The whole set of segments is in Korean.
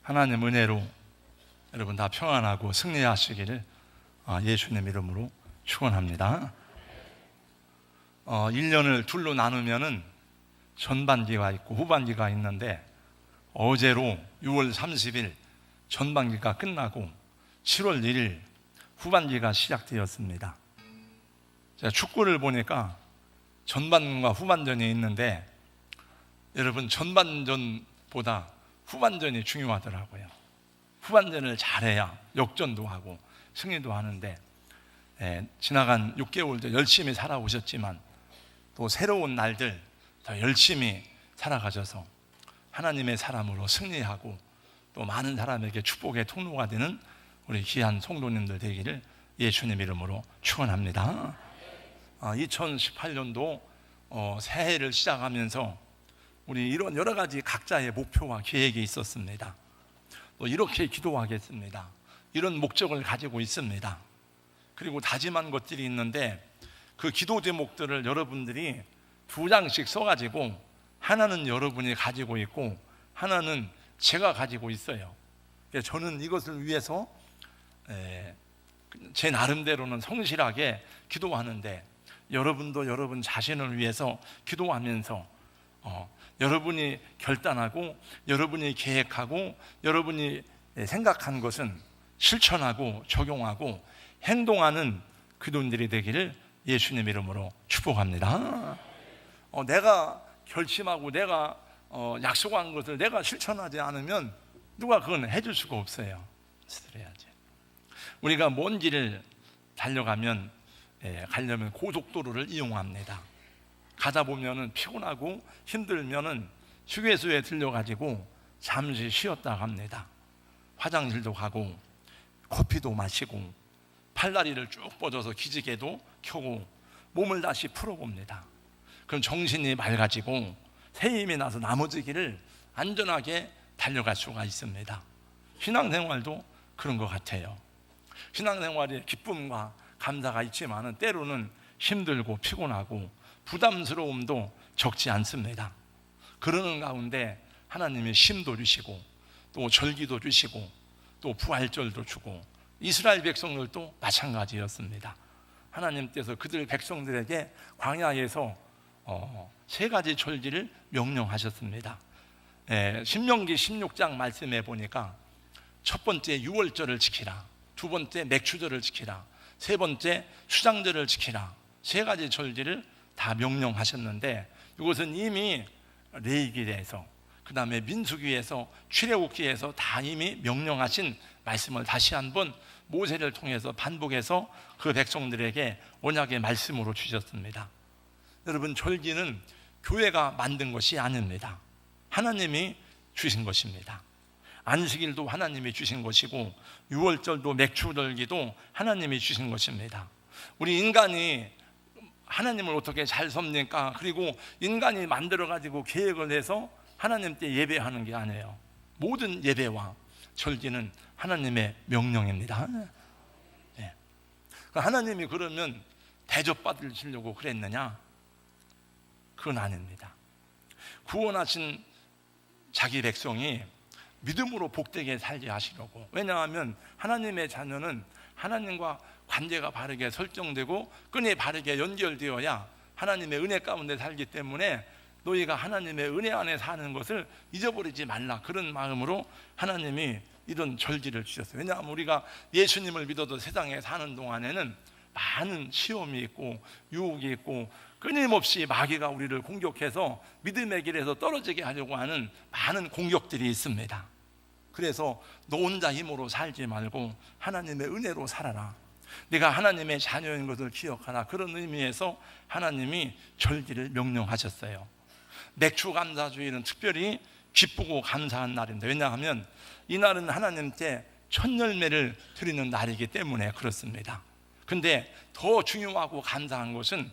하나님 은혜로 여러분 다 평안하고 승리하시기를 예수님 이름으로 축원합니다. 1년을 둘로 나누면은 전반기가 있고 후반기가 있는데, 어제로 6월 30일 전반기가 끝나고 7월 1일 후반기가 시작되었습니다. 제가 축구를 보니까 전반과 후반전이 있는데, 여러분 전반전보다 후반전이 중요하더라고요. 후반전을 잘해야 역전도 하고 승리도 하는데, 지나간 6개월 전 열심히 살아오셨지만 또 새로운 날들 더 열심히 살아가셔서 하나님의 사람으로 승리하고 또 많은 사람에게 축복의 통로가 되는 우리 귀한 성도님들 되기를 예수님 이름으로 축원합니다. 2018년도 새해를 시작하면서 우리 이런 여러 가지 각자의 목표와 계획이 있었습니다. 또 이렇게 기도하겠습니다, 이런 목적을 가지고 있습니다. 그리고 다짐한 것들이 있는데, 그 기도 제목들을 여러분들이 2장씩 써가지고, 하나는 여러분이 가지고 있고 하나는 제가 가지고 있어요. 그래서 저는 이것을 위해서 제 나름대로는 성실하게 기도하는데, 여러분도 여러분 자신을 위해서 기도하면서 여러분이 결단하고 여러분이 계획하고 여러분이 생각한 것은 실천하고 적용하고 행동하는 그분들이 되기를 예수님 이름으로 축복합니다. 내가 결심하고 내가 약속한 것을 내가 실천하지 않으면 누가 그건 해줄 수가 없어요. 해야지. 우리가 먼 길을 달려가면 가려면 고속도로를 이용합니다. 가다 보면은 피곤하고 힘들면은 휴게소에 들려가지고 잠시 쉬었다 갑니다. 화장실도 가고 커피도 마시고 팔다리를 쭉 뻗어서 기지개도 켜고 몸을 다시 풀어봅니다. 그럼 정신이 맑아지고 새 힘이 나서 나머지 길을 안전하게 달려갈 수가 있습니다. 신앙생활도 그런 것 같아요. 신앙생활에 기쁨과 감사가 있지만은 때로는 힘들고 피곤하고 부담스러움도 적지 않습니다. 그러는 가운데 하나님이 쉼도 주시고 또 절기도 주시고 또 부활절도 주고, 이스라엘 백성들도 마찬가지였습니다. 하나님께서 그들 백성들에게 광야에서 3가지 절기를 명령하셨습니다. 신명기 16장 말씀해 보니까 첫 번째 유월절을 지키라, 두 번째 맥추절을 지키라, 세 번째 수장절을 지키라, 3가지 절기를 다 명령하셨는데, 이것은 이미 레위기에서 그 다음에 민수기에서 출애굽기에서 다 이미 명령하신 말씀을 다시 한번 모세를 통해서 반복해서 그 백성들에게 언약의 말씀으로 주셨습니다. 여러분, 절기는 교회가 만든 것이 아닙니다. 하나님이 주신 것입니다. 안식일도 하나님이 주신 것이고 유월절도 맥추절기도 하나님이 주신 것입니다. 우리 인간이 하나님을 어떻게 잘 섭니까? 그리고 인간이 만들어가지고 계획을 해서 하나님께 예배하는 게 아니에요. 모든 예배와 절기는 하나님의 명령입니다. 하나님이 그러면 대접받으시려고 그랬느냐? 그건 아닙니다. 구원하신 자기 백성이 믿음으로 복되게 살게 하시려고. 왜냐하면 하나님의 자녀는 하나님과 관계가 바르게 설정되고 끈이 바르게 연결되어야 하나님의 은혜 가운데 살기 때문에 너희가 하나님의 은혜 안에 사는 것을 잊어버리지 말라, 그런 마음으로 하나님이 이런 절기를 주셨어요. 왜냐하면 우리가 예수님을 믿어도 세상에 사는 동안에는 많은 시험이 있고 유혹이 있고 끊임없이 마귀가 우리를 공격해서 믿음의 길에서 떨어지게 하려고 하는 많은 공격들이 있습니다. 그래서 너 혼자 힘으로 살지 말고 하나님의 은혜로 살아라, 네가 하나님의 자녀인 것을 기억하라, 그런 의미에서 하나님이 절기를 명령하셨어요. 맥추감사주일은 특별히 기쁘고 감사한 날입니다. 왜냐하면 이 날은 하나님께 첫 열매를 드리는 날이기 때문에 그렇습니다. 근데 더 중요하고 감사한 것은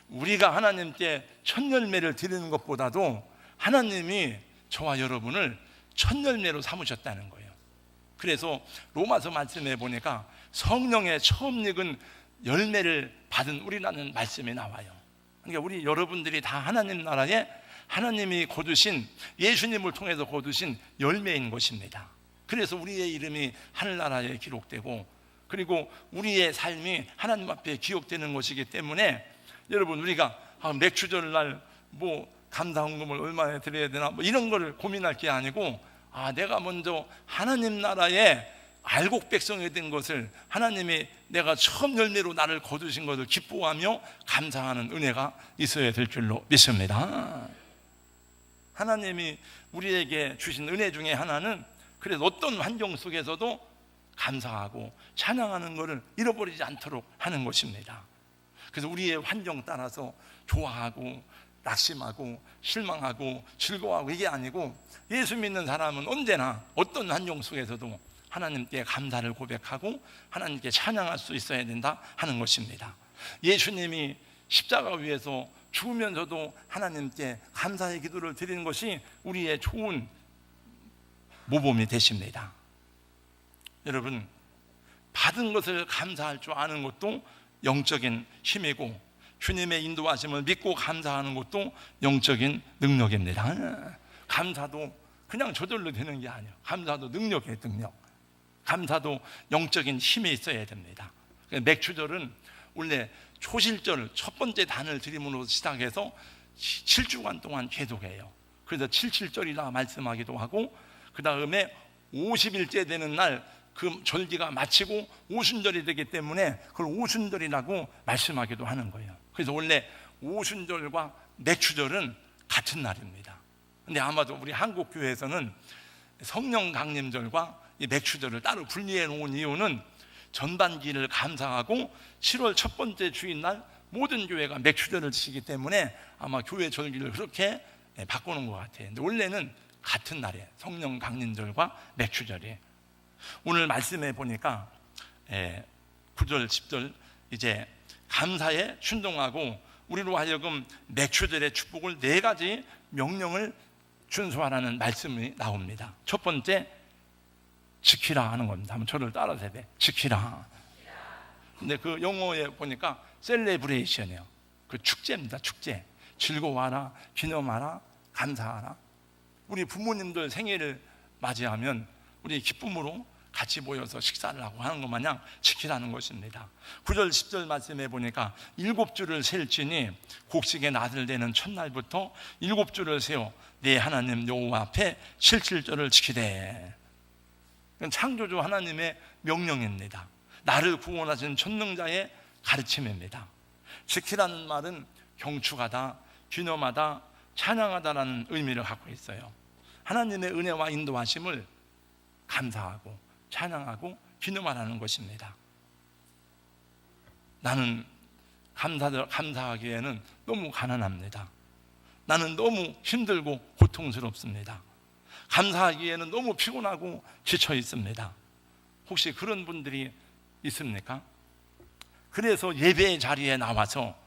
우리가 하나님께 첫 열매를 드리는 것보다도 하나님이 저와 여러분을 첫 열매로 삼으셨다는 거예요. 그래서 로마서 말씀에 보니까 성령의 처음 익은 열매를 받은 우리라는 말씀이 나와요. 그러니까 우리 여러분들이 다 하나님 나라에 하나님이 거두신, 예수님을 통해서 거두신 열매인 것입니다. 그래서 우리의 이름이 하늘나라에 기록되고, 그리고 우리의 삶이 하나님 앞에 기억되는 것이기 때문에, 여러분, 우리가 맥주절 날 감사 헌금을 얼마나 드려야 되나 이런 거를 고민할 게 아니고, 내가 먼저 하나님 나라에 알곡 백성이 된 것을, 하나님이 내가 처음 열매로 나를 거두신 것을 기뻐하며 감사하는 은혜가 있어야 될 줄로 믿습니다. 하나님이 우리에게 주신 은혜 중에 하나는, 그래서 어떤 환경 속에서도 감사하고 찬양하는 것을 잃어버리지 않도록 하는 것입니다. 그래서 우리의 환경 따라서 좋아하고 낙심하고 실망하고 즐거워하고 이게 아니고, 예수 믿는 사람은 언제나 어떤 환경 속에서도 하나님께 감사를 고백하고 하나님께 찬양할 수 있어야 된다 하는 것입니다. 예수님이 십자가 위에서 죽으면서도 하나님께 감사의 기도를 드리는 것이 우리의 좋은 모범이 되십니다. 여러분, 받은 것을 감사할 줄 아는 것도 영적인 힘이고, 주님의 인도하심을 믿고 감사하는 것도 영적인 능력입니다. 감사도 그냥 저절로 되는 게 아니에요. 감사도 능력이에요, 능력. 감사도 영적인 힘이 있어야 됩니다. 맥주절은 원래 초실절 첫 번째 단을 드림으로 시작해서 7주간 동안 계속해요. 그래서 77절이라 말씀하기도 하고, 그 다음에 50일째 되는 날 그 절기가 마치고 오순절이 되기 때문에 그걸 오순절이라고 말씀하기도 하는 거예요. 그래서 원래 오순절과 맥주절은 같은 날입니다. 근데 아마도 우리 한국 교회에서는 성령 강림절과 이 맥주절을 따로 분리해 놓은 이유는, 전반기를 감사하고 7월 첫 번째 주인 날 모든 교회가 맥주절을 지키기 때문에 아마 교회 절기를 그렇게 바꾸는 것 같아요. 근데 원래는 같은 날이에요. 성령 강림절과 맥주절이. 오늘 말씀해 보니까 9절 10절 이제 감사에 순종하고 우리로 하여금 맥주절의 축복을 4가지 명령을 준수하라는 말씀이 나옵니다. 첫 번째, 지키라 하는 겁니다. 한번 저를 따라서 해야 돼. 지키라. 근데 그 영어에 보니까 셀레브레이션이에요. 그 축제입니다. 축제. 즐거워하라, 기념하라, 감사하라. 우리 부모님들 생일을 맞이하면 우리 기쁨으로 같이 모여서 식사를 하고 하는 것 마냥 지키라는 것입니다. 9절 10절 말씀해 보니까 7주를 셀지니 곡식의 낫을 되는 첫날부터 7주를 세워 내 하나님 여호와 앞에 7절을 지키되. 창조주 하나님의 명령입니다. 나를 구원하신 전능자의 가르침입니다. 지키라는 말은 경축하다, 기념하다, 찬양하다라는 의미를 갖고 있어요. 하나님의 은혜와 인도하심을 감사하고 찬양하고 기념하라는 것입니다. 나는 감사하기에는 너무 가난합니다. 나는 너무 힘들고 고통스럽습니다. 감사하기에는 너무 피곤하고 지쳐 있습니다. 혹시 그런 분들이 있습니까? 그래서 예배의 자리에 나와서,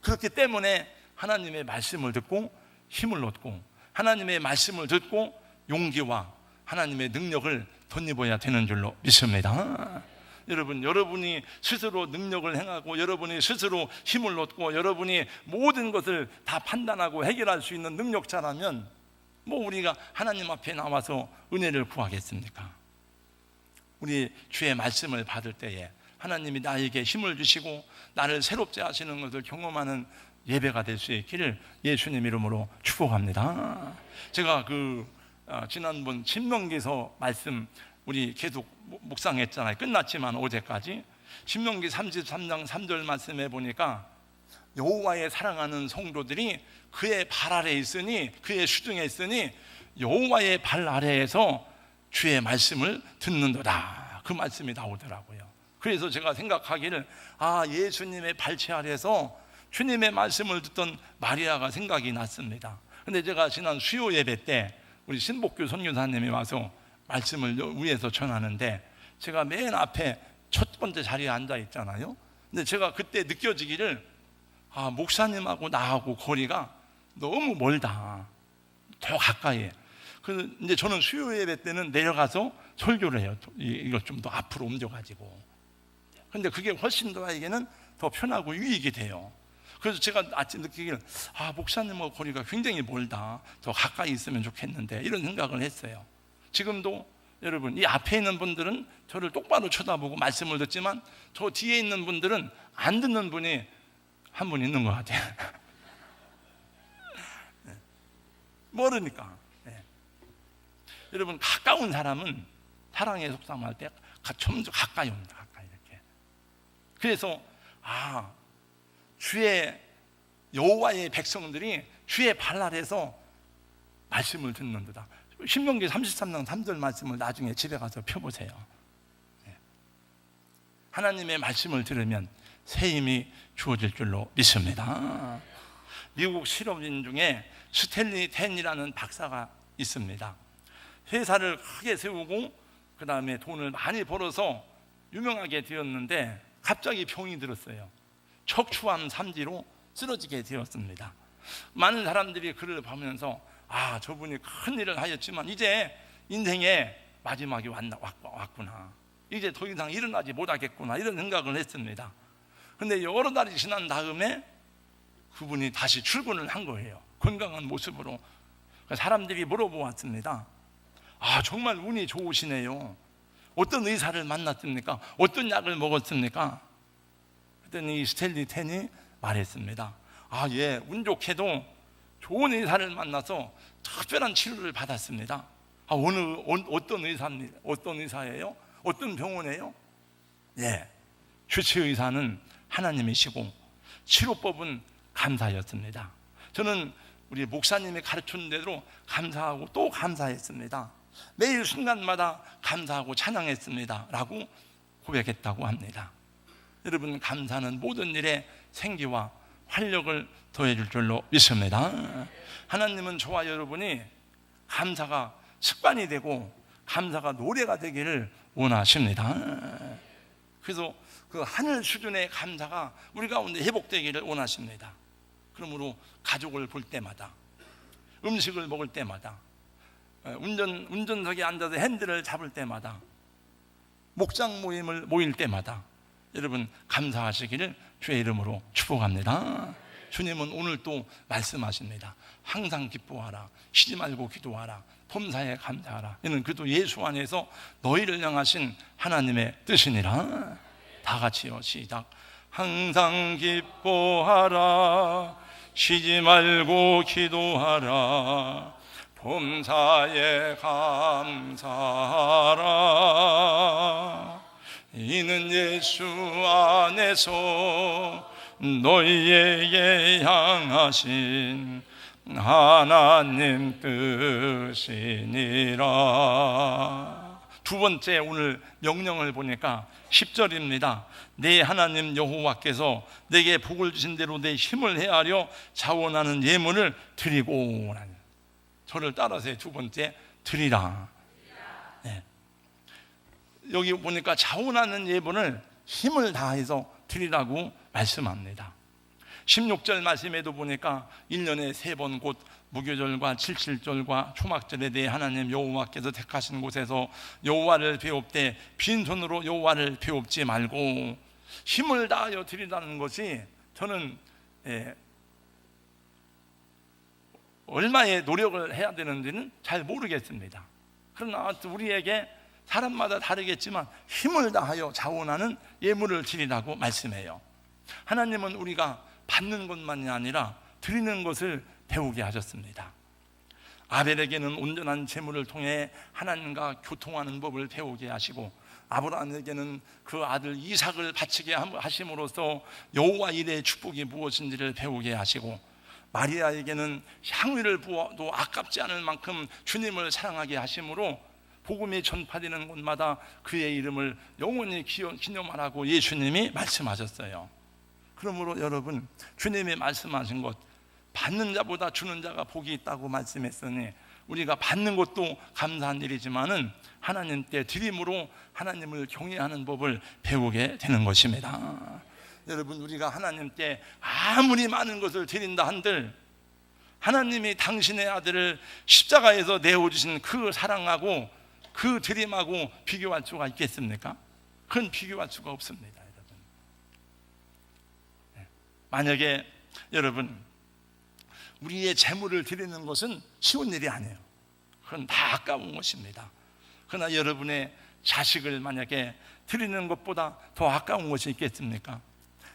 그렇기 때문에 하나님의 말씀을 듣고 힘을 얻고, 하나님의 말씀을 듣고 용기와 하나님의 능력을 덧입어야 되는 줄로 믿습니다. 여러분, 여러분이 스스로 능력을 행하고 여러분이 스스로 힘을 얻고 여러분이 모든 것을 다 판단하고 해결할 수 있는 능력자라면 우리가 하나님 앞에 나와서 은혜를 구하겠습니까? 우리 주의 말씀을 받을 때에 하나님이 나에게 힘을 주시고 나를 새롭게 하시는 것을 경험하는 예배가 될 수 있기를 예수님 이름으로 축복합니다. 제가 지난번 신명기서 말씀 우리 계속 묵상했잖아요. 끝났지만 어제까지 신명기 33장 3절 말씀해 보니까, 여호와의 사랑하는 성도들이 그의 발 아래에 있으니, 그의 수중에 있으니 여호와의 발 아래에서 주의 말씀을 듣는도다, 그 말씀이 나오더라고요. 그래서 제가 생각하기를, 예수님의 발치 아래에서 주님의 말씀을 듣던 마리아가 생각이 났습니다. 근데 제가 지난 수요 예배 때 우리 신복규 선교사님이 와서 말씀을 위에서 전하는데, 제가 맨 앞에 첫 번째 자리에 앉아 있잖아요. 근데 제가 그때 느껴지기를, 목사님하고 나하고 거리가 너무 멀다, 더 가까이. 근데 저는 수요 예배 때는 내려가서 설교를 해요. 이걸 좀 더 앞으로 옮겨가지고. 근데 그게 훨씬 더 나에게는 더 편하고 유익이 돼요. 그래서 제가 아침 느끼기를, 목사님하고 거리가 굉장히 멀다, 더 가까이 있으면 좋겠는데, 이런 생각을 했어요. 지금도 여러분, 이 앞에 있는 분들은 저를 똑바로 쳐다보고 말씀을 듣지만 저 뒤에 있는 분들은 안 듣는 분이 한 분 있는 것 같아요. 모르니까. 여러분, 가까운 사람은 사랑에 속담할 때 좀 더 가까이 옵니다. 가까이 이렇게. 그래서 주의 여호와의 백성들이 주의 발 아래서 말씀을 듣는도다. 신명기 33장 3절 말씀을 나중에 집에 가서 펴보세요. 하나님의 말씀을 들으면 새 힘이 주어질 줄로 믿습니다. 미국 실업인 중에 스탠리 텐이라는 박사가 있습니다. 회사를 크게 세우고 그 다음에 돈을 많이 벌어서 유명하게 되었는데 갑자기 병이 들었어요. 척추암 3기로 쓰러지게 되었습니다. 많은 사람들이 그를 보면서 저분이 큰 일을 하였지만 이제 인생의 마지막이 왔구나, 이제 더 이상 일어나지 못하겠구나, 이런 생각을 했습니다. 그런데 여러 달이 지난 다음에 그분이 다시 출근을 한 거예요. 건강한 모습으로. 사람들이 물어보았습니다. 정말 운이 좋으시네요. 어떤 의사를 만났습니까? 어떤 약을 먹었습니까? 그랬더니 스탠리 텐이 말했습니다. 예, 운 좋게도 좋은 의사를 만나서 특별한 치료를 받았습니다. 어떤 의사예요? 어떤 병원이에요? 예, 주치 의사는 하나님이시고 치료법은 감사였습니다. 저는 우리 목사님이 가르친 대로 감사하고 또 감사했습니다. 매일 순간마다 감사하고 찬양했습니다 라고 고백했다고 합니다. 여러분, 감사는 모든 일에 생기와 활력을 더해줄 줄로 믿습니다. 하나님은 저와 여러분이 감사가 습관이 되고 감사가 노래가 되기를 원하십니다. 그래서 그 하늘 수준의 감사가 우리 가운데 회복되기를 원하십니다. 그러므로 가족을 볼 때마다, 음식을 먹을 때마다, 운전석에 앉아서 핸들을 잡을 때마다, 목장 모임을 모일 때마다 여러분 감사하시기를 주의 이름으로 축복합니다. 주님은 오늘 또 말씀하십니다. 항상 기뻐하라, 쉬지 말고 기도하라, 범사에 감사하라. 이는 그도 예수 안에서 너희를 향하신 하나님의 뜻이니라. 다 같이요, 시작. 항상 기뻐하라, 쉬지 말고 기도하라, 범사에 감사하라. 이는 예수 안에서 너희에게 향하신 하나님 뜻이니라. 두 번째 오늘 명령을 보니까 10절입니다. 내 하나님 여호와께서 내게 복을 주신 대로 내 힘을 헤아려 자원하는 예물을 드리고. 저를 따라서 두 번째, 드리라. 네. 여기 보니까 자원하는 예물을 힘을 다해서 드리라고 말씀합니다. 16절 말씀에도 보니까 1년에 3번 곧 무교절과 칠칠절과 초막절에 대해 하나님 여호와께서 택하신 곳에서 여호와를 배웁되 빈손으로 여호와를 배웁지 말고, 힘을 다하여 드리라는 것이 저는 얼마의 노력을 해야 되는지는 잘 모르겠습니다. 그러나 우리에게 사람마다 다르겠지만 힘을 다하여 자원하는 예물을 드리라고 말씀해요. 하나님은 우리가 받는 것만이 아니라 드리는 것을 배우게 하셨습니다. 아벨에게는 온전한 제물을 통해 하나님과 교통하는 법을 배우게 하시고, 아브라함에게는 그 아들 이삭을 바치게 하심으로써 여호와 일의 축복이 무엇인지를 배우게 하시고, 마리아에게는 향유를 부어도 아깝지 않을 만큼 주님을 사랑하게 하심으로 복음이 전파되는 곳마다 그의 이름을 영원히 기념하라고 예수님이 말씀하셨어요. 그러므로 여러분, 주님이 말씀하신 것, 받는 자보다 주는 자가 복이 있다고 말씀했으니 우리가 받는 것도 감사한 일이지만은 하나님 때 드림으로 하나님을 경외하는 법을 배우게 되는 것입니다. 여러분, 우리가 하나님 때 아무리 많은 것을 드린다 한들 하나님이 당신의 아들을 십자가에서 내어주신 그 사랑하고 그 드림하고 비교할 수가 있겠습니까? 그건 비교할 수가 없습니다. 여러분, 만약에 여러분 우리의 재물을 드리는 것은 쉬운 일이 아니에요. 그건 다 아까운 것입니다. 그러나 여러분의 자식을 만약에 드리는 것보다 더 아까운 것이 있겠습니까?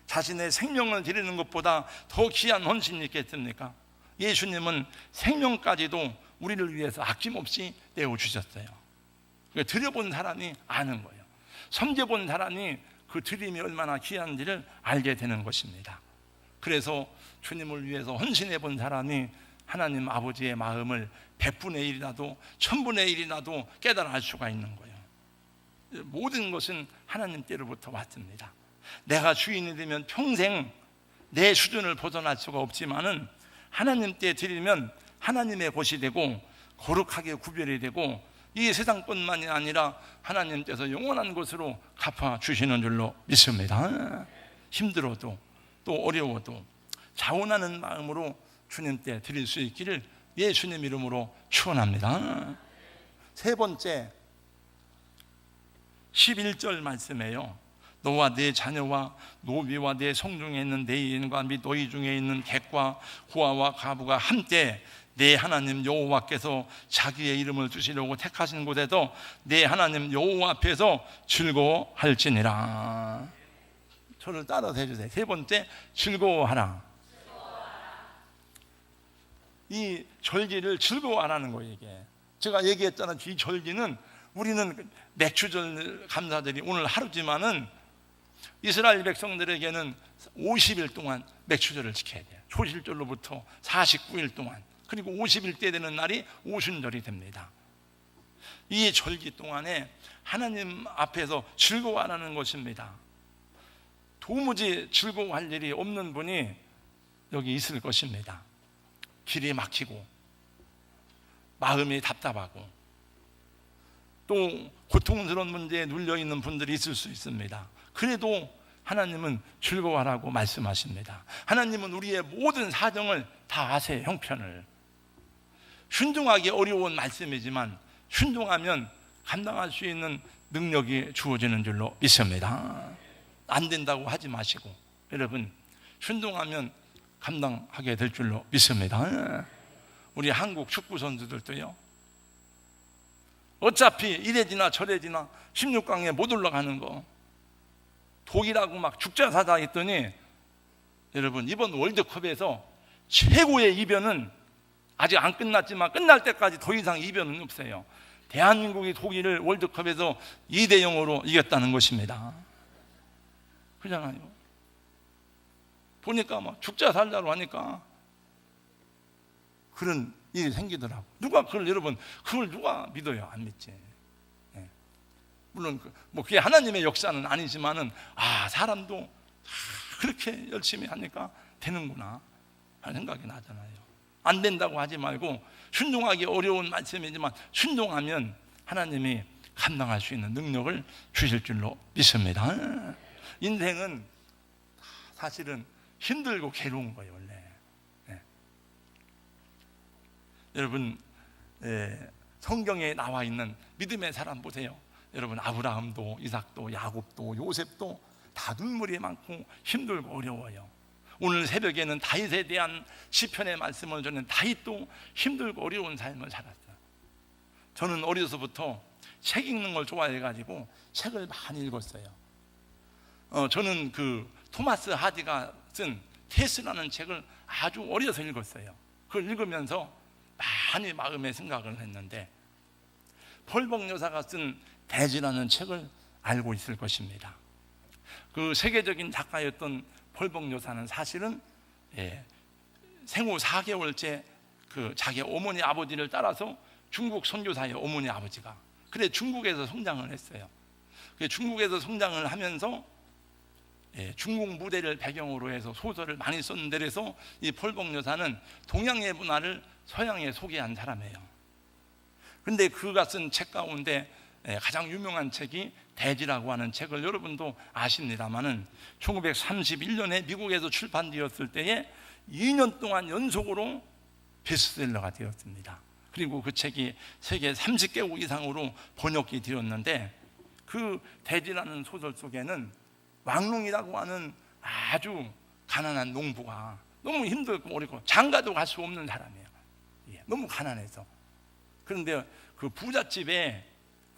자신의 생명을 드리는 것보다 더 귀한 헌신이 있겠습니까? 예수님은 생명까지도 우리를 위해서 아낌없이 내어주셨어요. 드려본 사람이 아는 거예요. 섬겨본 사람이 그 드림이 얼마나 귀한지를 알게 되는 것입니다. 그래서 주님을 위해서 헌신해 본 사람이 하나님 아버지의 마음을 100분의 1이라도 1000분의 1이라도 깨달아 알 수가 있는 거예요. 모든 것은 하나님 때로부터 왔습니다. 내가 주인이 되면 평생 내 수준을 벗어날 수가 없지만은 하나님 때 드리면 하나님의 것이 되고 거룩하게 구별이 되고 이 세상뿐만이 아니라 하나님께서 영원한 것으로 갚아주시는 줄로 믿습니다. 힘들어도 또 어려워도 자원하는 마음으로 주님 때 드릴 수 있기를 예수님 이름으로 축원합니다. 세 번째 11절 말씀이에요. 너와 네 자녀와 노비와 네 성중에 있는 네 인과 및 너희 중에 있는 객과 고아와 가부가 함께 내 하나님 여호와께서 자기의 이름을 두시려고 택하신 곳에서 내 하나님 여호와 앞에서 즐거워할지니라. 저를 따라서 해주세요. 세 번째, 즐거워하라. 이 절기를 즐거워하라는 거예요. 이게 제가 얘기했잖아요. 이 절기는 우리는 맥추절 감사절이 오늘 하루지만은 이스라엘 백성들에게는 50일 동안 맥추절을 지켜야 돼요. 초실절로부터 49일 동안, 그리고 50일 때 되는 날이 오순절이 됩니다. 이 절기 동안에 하나님 앞에서 즐거워하라는 것입니다. 도무지 즐거워할 일이 없는 분이 여기 있을 것입니다. 길이 막히고 마음이 답답하고 또 고통스러운 문제에 눌려있는 분들이 있을 수 있습니다. 그래도 하나님은 즐거워하라고 말씀하십니다. 하나님은 우리의 모든 사정을 다 아세요. 형편을 순종하기 어려운 말씀이지만 순종하면 감당할 수 있는 능력이 주어지는 줄로 믿습니다. 안 된다고 하지 마시고 여러분 순종하면 감당하게 될 줄로 믿습니다. 우리 한국 축구 선수들도요, 어차피 이래지나 저래지나 16강에 못 올라가는 거 독이라고 막 죽자사자 했더니 여러분 이번 월드컵에서 최고의 이변은 아직 안 끝났지만 끝날 때까지 더 이상 이변은 없어요. 대한민국이 독일을 월드컵에서 2대0으로 이겼다는 것입니다. 그렇잖아요. 보니까 막 죽자 살자로 하니까 그런 일이 생기더라고. 누가 그걸 여러분 그걸 누가 믿어요? 안 믿지. 네. 물론 뭐 그게 하나님의 역사는 아니지만은 사람도 그렇게 열심히 하니까 되는구나 하는 생각이 나잖아요. 안 된다고 하지 말고 순종하기 어려운 말씀이지만 순종하면 하나님이 감당할 수 있는 능력을 주실 줄로 믿습니다. 인생은 사실은 힘들고 괴로운 거예요, 원래. 네. 여러분, 성경에 나와 있는 믿음의 사람 보세요. 여러분, 아브라함도, 이삭도, 야곱도, 요셉도 다 눈물이 많고 힘들고 어려워요. 오늘 새벽에는 다윗에 대한 시편의 말씀을 전해 다윗도 힘들고 어려운 삶을 살았어요. 저는 어려서부터 책 읽는 걸 좋아해가지고 책을 많이 읽었어요. 저는 그 토마스 하디가 쓴 테스라는 책을 아주 어려서 읽었어요. 그걸 읽으면서 많이 마음에 생각을 했는데 펄벅 여사가 쓴 대지라는 책을 알고 있을 것입니다. 그 세계적인 작가였던 펄벅 여사는 사실은 생후 4개월째 그 자기 어머니 아버지를 따라서 중국 선교사의 어머니 아버지가 그래 중국에서 성장을 했어요. 중국에서 성장을 하면서 중국 무대를 배경으로 해서 소설을 많이 썼는데 그래서 이 펄벅 여사는 동양의 문화를 서양에 소개한 사람이에요. 그런데 그가 쓴 책 가운데 가장 유명한 책이 대지라고 하는 책을 여러분도 아십니다마는 1931년에 미국에서 출판되었을 때에 2년 동안 연속으로 베스트셀러가 되었습니다. 그리고 그 책이 세계 30개국 이상으로 번역이 되었는데 그 대지라는 소설 속에는 왕릉이라고 하는 아주 가난한 농부가 너무 힘들고 어렵고 장가도 갈 수 없는 사람이에요. 너무 가난해서. 그런데 그 부잣집에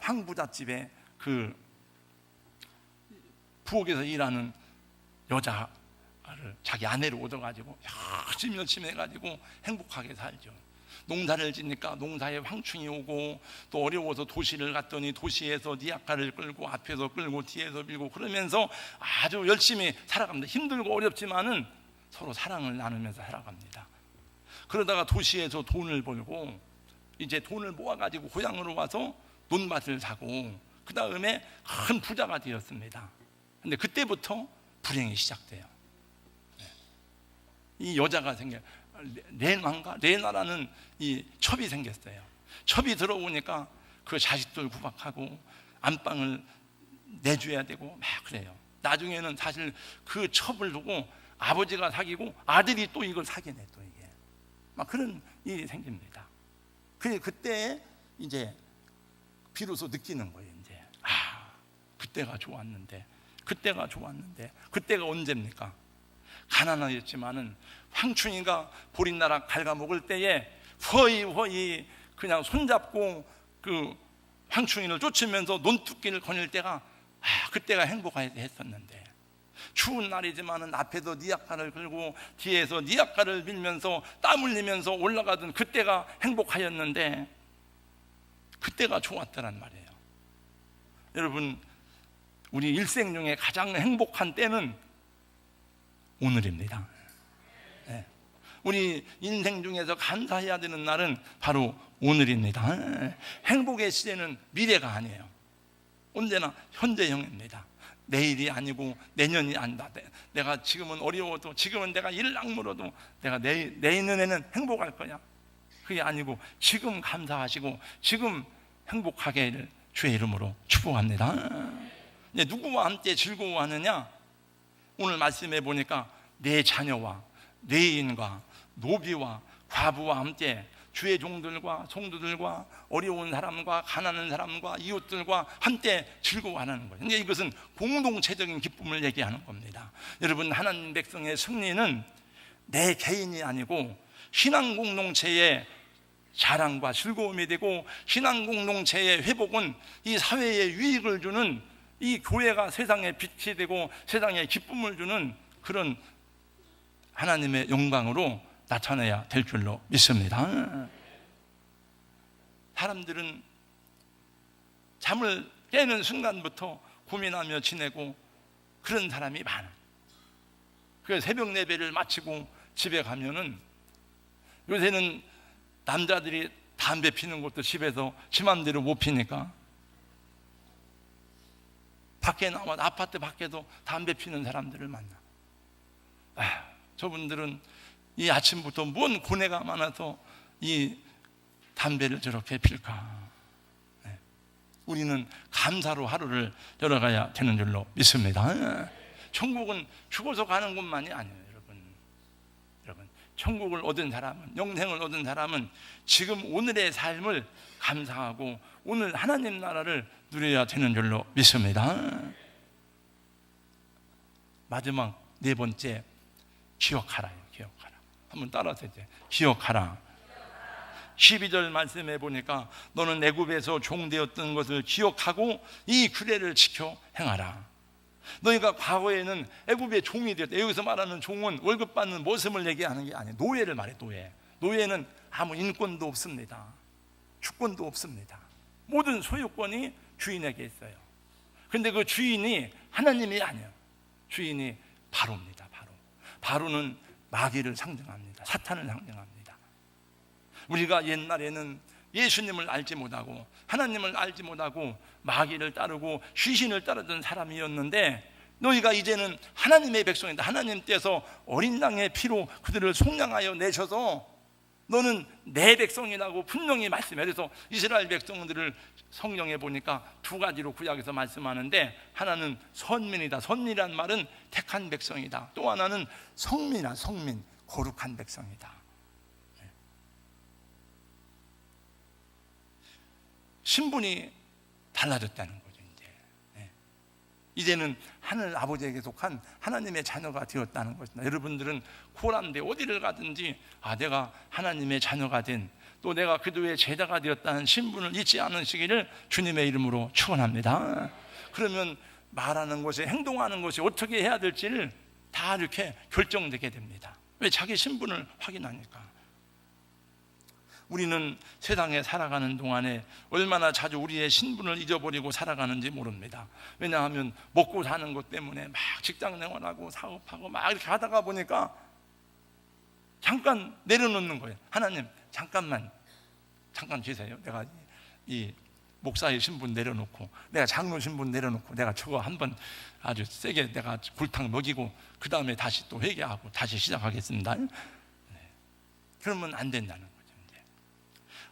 황부잣집에 그 부엌에서 일하는 여자를 자기 아내로 얻어가지고 열심히 해가지고 행복하게 살죠. 농사를 짓니까 농사에 황충이 오고, 또 어려워서 도시를 갔더니 도시에서 니아카를 끌고 앞에서 끌고 뒤에서 밀고 그러면서 아주 열심히 살아갑니다. 힘들고 어렵지만은 서로 사랑을 나누면서 살아갑니다. 그러다가 도시에서 돈을 벌고 이제 돈을 모아가지고 고향으로 와서 논밭을 사고 그 다음에 큰 부자가 되었습니다. 근데 그때부터 불행이 시작돼요. 이 여자가 레나라는 이 첩이 생겼어요. 첩이 들어오니까 그 자식들 구박하고 안방을 내줘야 되고 막 그래요. 나중에는 사실 그 첩을 두고 아버지가 사귀고 아들이 또 이걸 사귀네, 또 이게 막 그런 일이 생깁니다. 그때 이제 비로소 느끼는 거예요. 이제 그때가 좋았는데 그때가 언제입니까? 가난하였지만은 황충이가 보릿나라 갉아먹을 때에 허이 그냥 손잡고 그 황충이를 쫓으면서 논두끼를 거닐 때가 그때가 행복했었는데, 추운 날이지만은 앞에서 니아카를 끌고 뒤에서 니아카를 밀면서 땀 흘리면서 올라가던 그때가 행복하였는데 그때가 좋았다란 말이에요. 여러분, 우리 일생 중에 가장 행복한 때는 오늘입니다. 네. 우리 인생 중에서 감사해야 되는 날은 바로 오늘입니다. 행복의 시대는 미래가 아니에요. 언제나 현재형입니다. 내일이 아니고 내년이 아니다. 내가 지금은 어려워도, 지금은 내가 일을 악물어도 내가 내년에는 행복할 거야. 그게 아니고 지금 감사하시고 지금 행복하게 주의 이름으로 축복합니다. 누구와 함께 즐거워하느냐? 오늘 말씀해 보니까 내 자녀와 뇌인과 노비와 과부와 함께 주의 종들과 성도들과 어려운 사람과 가난한 사람과 이웃들과 함께 즐거워하는 거예요. 근데 이것은 공동체적인 기쁨을 얘기하는 겁니다. 여러분, 하나님 백성의 승리는 내 개인이 아니고 신앙 공동체의 자랑과 즐거움이 되고, 신앙 공동체의 회복은 이 사회에 유익을 주는, 이 교회가 세상에 빛이 되고 세상에 기쁨을 주는 그런 하나님의 영광으로 나타내야 될 줄로 믿습니다. 사람들은 잠을 깨는 순간부터 고민하며 지내고 그런 사람이 많아. 그래서 새벽 예배를 마치고 집에 가면은, 요새는 남자들이 담배 피는 것도 집에서 지 맘대로 못 피니까 밖에 나와, 아파트 밖에도 담배 피는 사람들을 만나. 저분들은 이 아침부터 뭔 고뇌가 많아서 이 담배를 저렇게 필까? 우리는 감사로 하루를 열어가야 되는 줄로 믿습니다. 천국은 죽어서 가는 곳만이 아니에요. 여러분, 천국을 얻은 사람은, 영생을 얻은 사람은 지금 오늘의 삶을 감사하고 오늘 하나님 나라를 누려야 되는 줄로 믿습니다. 마지막 네 번째, 기억하라요. 기억하라. 한번 따라서 이제 기억하라. 12절 말씀해 보니까 너는 애굽에서 종되었던 것을 기억하고 이 규례를 지켜 행하라. 너희가 과거에는 애굽의 종이 되었다. 여기서 말하는 종은 월급 받는 모습을 얘기하는 게 아니에요. 노예를 말해. 노예는 아무 인권도 없습니다. 주권도 없습니다. 모든 소유권이 주인에게 있어요. 그런데 그 주인이 하나님이 아니에요. 주인이 바로입니다. 바로는 마귀를 상징합니다. 사탄을 상징합니다. 우리가 옛날에는 예수님을 알지 못하고 하나님을 알지 못하고 마귀를 따르고 귀신을 따르던 사람이었는데, 너희가 이제는 하나님의 백성이다. 하나님께서 어린 양의 피로 그들을 속량하여 내셔서 너는 내 백성이라고 분명히 말씀해요. 그래서 이스라엘 백성들을 성경에 보니까 두 가지로 구약에서 말씀하는데, 하나는 선민이다. 선민이란 말은 택한 백성이다. 또 하나는 성민이다. 성민, 거룩한 백성이다. 신분이 달라졌다는 거죠. 이제는 하늘 아버지에게 속한 하나님의 자녀가 되었다는 것입니다. 여러분들은 고란데 어디를 가든지 내가 하나님의 자녀가 된, 또 내가 그도의 제자가 되었다는 신분을 잊지 않으시기를 주님의 이름으로 축원합니다. 그러면 말하는 것이, 행동하는 것이 어떻게 해야 될지를 다 이렇게 결정되게 됩니다. 왜? 자기 신분을 확인하니까. 우리는 세상에 살아가는 동안에 얼마나 자주 우리의 신분을 잊어버리고 살아가는지 모릅니다. 왜냐하면 먹고 사는 것 때문에 막 직장 생활하고 사업하고 막 이렇게 하다가 보니까 잠깐 내려놓는 거예요. 하나님 잠깐 계세요. 내가 이 목사의 신분 내려놓고, 내가 장로 신분 내려놓고, 내가 저거 한번 아주 세게 내가 골탕 먹이고 그 다음에 다시 또 회개하고 다시 시작하겠습니다. 그러면 안 된다는 거죠.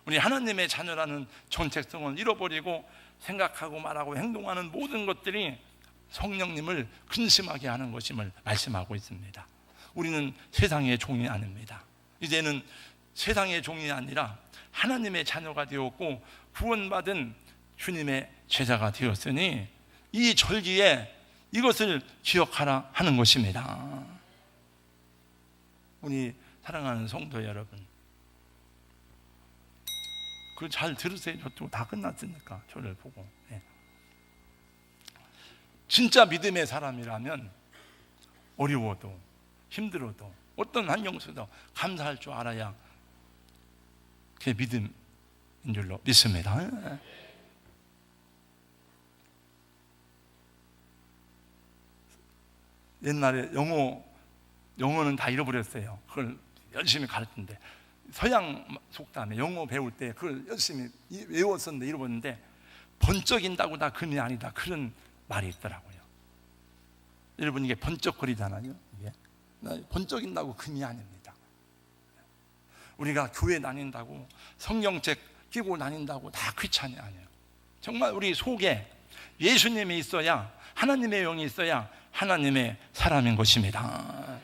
우리 하나님의 자녀라는 정체성을 잃어버리고 생각하고 말하고 행동하는 모든 것들이 성령님을 근심하게 하는 것임을 말씀하고 있습니다. 우리는 세상의 종이 아닙니다. 이제는 세상의 종이 아니라 하나님의 자녀가 되었고 구원받은 주님의 제자가 되었으니 이 절기에 이것을 기억하라 하는 것입니다. 우리 사랑하는 성도 여러분, 그걸 잘 들으세요. 저도 다 끝났으니까 저를 보고. 진짜 믿음의 사람이라면 어려워도 힘들어도 어떤 환경 속에서 감사할 줄 알아야 그게 믿음인 줄로 믿습니다. 옛날에 영어는 다 잃어버렸어요. 그걸 열심히 가르쳤는데 서양 속담에 영어 배울 때 그걸 열심히 외웠었는데 잃어버렸는데, 번쩍인다고 다 금이 아니다, 그런 말이 있더라고요. 여러분, 이게 번쩍거리잖아요. 이게 번쩍인다고 금이 아닙니다. 우리가 교회 다닌다고 성경책 끼고 다닌다고 다 귀찮이 아니에요. 정말 우리 속에 예수님이 있어야, 하나님의 영이 있어야 하나님의 사람인 것입니다.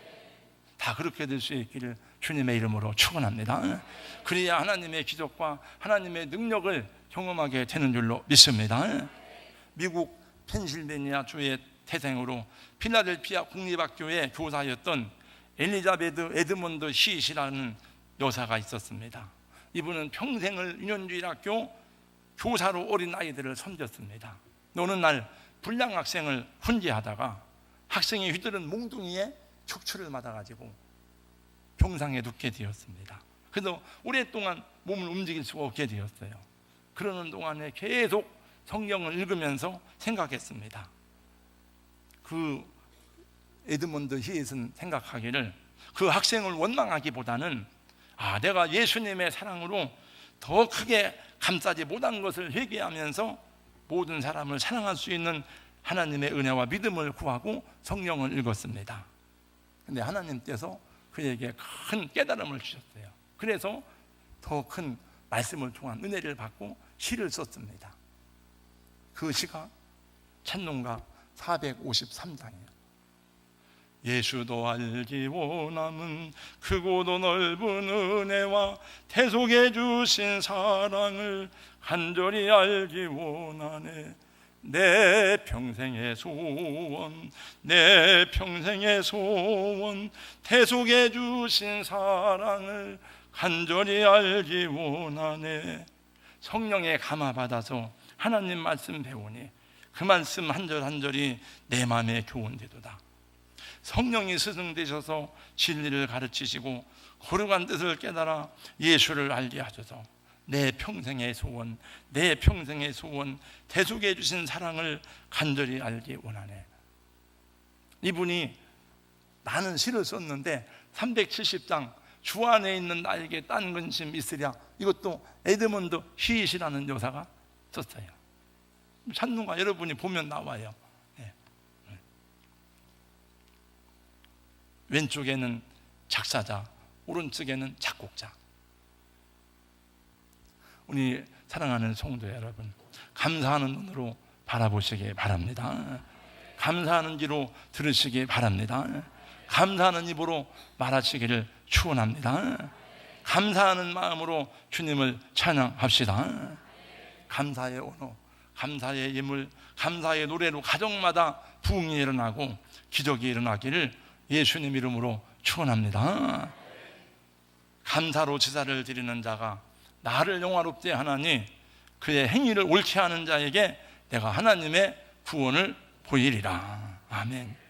다 그렇게 될 수 있기를 주님의 이름으로 축원합니다. 그래야 하나님의 기적과 하나님의 능력을 경험하게 되는 줄로 믿습니다. 미국 펜실베니아 주의 태생으로 필라델피아 국립학교의 교사였던 엘리자베드 에드먼드 시시라는 여사가 있었습니다. 이분은 평생을 유년주일학교 교사로 어린 아이들을 섬겼습니다. 어느 날 불량 학생을 훈계하다가 학생이 휘두른 몽둥이에 척추를 맞아가지고 병상에 눕게 되었습니다. 그래서 오랫동안 몸을 움직일 수가 없게 되었어요. 그러는 동안에 계속 성경을 읽으면서 생각했습니다. 그 에드먼드 히에슨 생각하기를, 그 학생을 원망하기보다는 내가 예수님의 사랑으로 더 크게 감싸지 못한 것을 회개하면서 모든 사람을 사랑할 수 있는 하나님의 은혜와 믿음을 구하고 성경을 읽었습니다. 근데 하나님께서 그에게 큰 깨달음을 주셨어요. 그래서 더 큰 말씀을 통한 은혜를 받고 시를 썼습니다. 그 시가 찬송가 453장이에요. 예수도 알기 원함은 크고도 넓은 은혜와 대속해 주신 사랑을 간절히 알기 원하네. 내 평생의 소원, 내 평생의 소원, 대속해 주신 사랑을 간절히 알기 원하네. 성령에 감화받아서 하나님 말씀 배우니 그 말씀 한 절 한 절이 내 마음에 교훈되도다. 성령이 스승되셔서 진리를 가르치시고 거룩한 뜻을 깨달아 예수를 알게 하셔서 내 평생의 소원, 내 평생의 소원, 대속해 주신 사랑을 간절히 알기 원하네. 이분이 나는 시를 썼는데 370장 주 안에 있는 나에게 딴 근심 있으랴, 이것도 에드먼드 히잇이라는 여사가 썼어요. 찬송가 여러분이 보면 나와요. 왼쪽에는 작사자, 오른쪽에는 작곡자. 우리 사랑하는 성도 여러분, 감사하는 눈으로 바라보시기 바랍니다. 감사하는 귀로 들으시기 바랍니다. 감사하는 입으로 말하시기를 축원합니다. 감사하는 마음으로 주님을 찬양합시다. 감사의 언어, 감사의 예물, 감사의 노래로 가정마다 부흥이 일어나고 기적이 일어나기를 예수님 이름으로 축원합니다. 감사로 제사를 드리는 자가 나를 영화롭게 하나니 그의 행위를 옳게 하는 자에게 내가 하나님의 구원을 보이리라. 아멘.